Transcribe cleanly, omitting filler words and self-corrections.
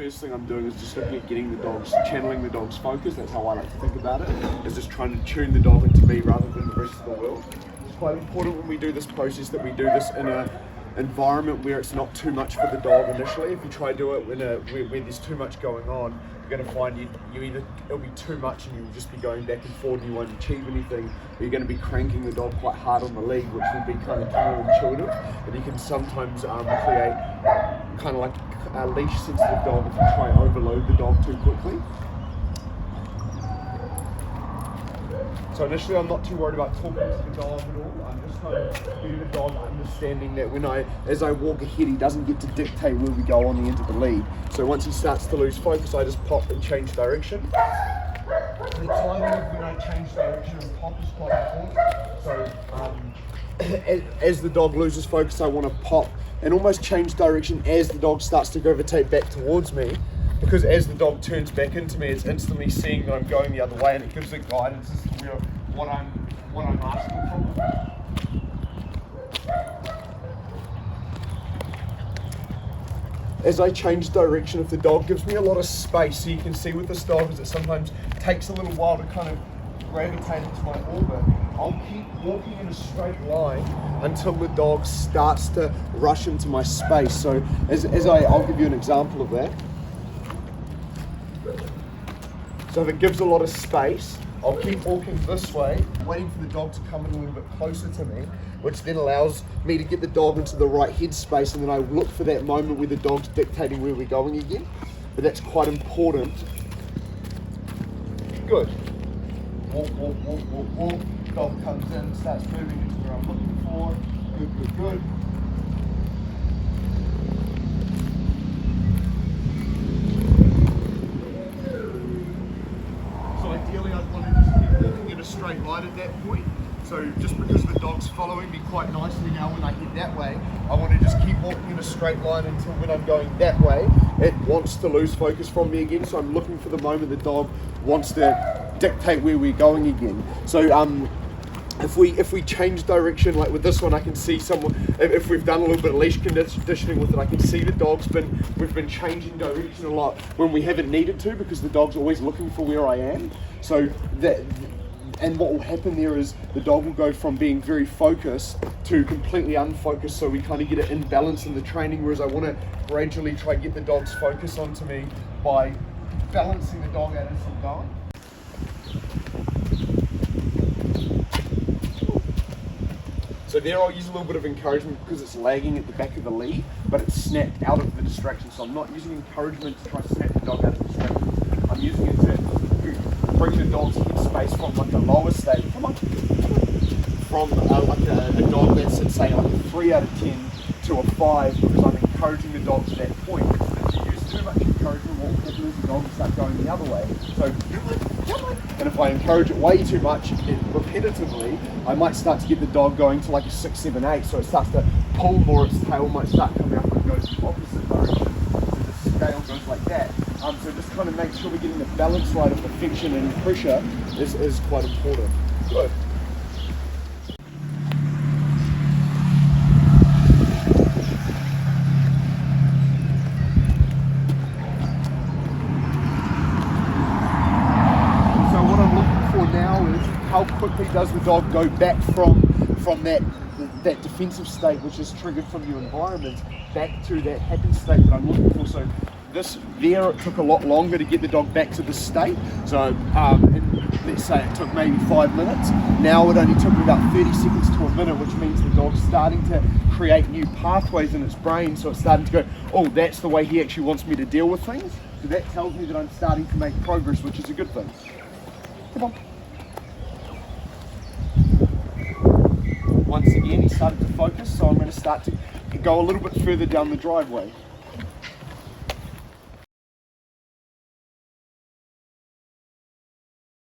First thing I'm doing is just looking at channeling the dog's focus. That's how I like to think about it, is just trying to tune the dog into me rather than the rest of the world. It's quite important when we do this process that we do this in an environment where it's not too much for the dog initially. If you try to do it where there's too much going on, you're going to find it'll be too much and you'll just be going back and forth and you won't achieve anything. Or you're going to be cranking the dog quite hard on the lead, which will be kind of counterintuitive, and you can sometimes create kind of like a leash sensitive dog if you try and overload the dog too quickly. So initially I'm not too worried about talking to the dog at all. I'm just kind of getting the dog understanding that as I walk ahead, he doesn't get to dictate where we go on the end of the lead. So once he starts to lose focus, I just pop and change direction. The timing when I change direction and pop is quite important. So as the dog loses focus, I want to pop and almost change direction as the dog starts to gravitate back towards me, because as the dog turns back into me, it's instantly seeing that I'm going the other way, and it gives it guidance as to what I'm asking for. As I change direction, if the dog gives me a lot of space, so you can see with this dog is it sometimes takes a little while to kind of gravitate into my orbit, I'll keep walking in a straight line until the dog starts to rush into my space. So I'll give you an example of that. So if it gives a lot of space, I'll keep walking this way, waiting for the dog to come in a little bit closer to me, which then allows me to get the dog into the right head space, and then I look for that moment where the dog's dictating where we're going again. But that's quite important. Good. Walk, walk, walk, walk, walk. Dog comes in, starts moving into where I'm looking for. Good, good, good. So ideally I'd want to just keep walking in a straight line at that point. So just because the dog's following me quite nicely now when I head that way, I want to just keep walking in a straight line until when I'm going that way, it wants to lose focus from me again. So I'm looking for the moment the dog wants to dictate where we're going again. So if we change direction, like with this one, I can see if we've done a little bit of leash conditioning with it, I can see we've been changing direction a lot when we haven't needed to, because the dog's always looking for where I am. So and what will happen there is the dog will go from being very focused to completely unfocused, so we kind of get it in balance in the training, whereas I want to gradually try and get the dog's focus onto me by balancing the dog out as I'm going. So there I'll use a little bit of encouragement because it's lagging at the back of the lead, but it's snapped out of the distraction. So I'm not using encouragement to try to snap the dog out of the distraction. I'm using it to bring the dog's head space from like a lower state. Come on. From like a dog that's at say like a 3 out of 10 to a 5, because I'm encouraging the dog to that point. If you use too much encouragement, what will happen is the dog will start going the other way. So come on. And if I encourage it way too much repetitively, I might start to get the dog going to like a 6, 7, 8. So it starts to pull more, its tail might start coming up and goes the opposite direction. So the scale goes like that. So just kind of make sure we're getting the balance right of the friction and pressure is quite important. Good. How quickly does the dog go back from that defensive state, which is triggered from your environment, back to that happy state that I'm looking for. So it took a lot longer to get the dog back to this state. So let's say it took maybe 5 minutes. Now it only took about 30 seconds to a minute, which means the dog's starting to create new pathways in its brain. So it's starting to go, oh, that's the way he actually wants me to deal with things. So that tells me that I'm starting to make progress, which is a good thing. Come on. Once again, he started to focus, so I'm going to start to go a little bit further down the driveway.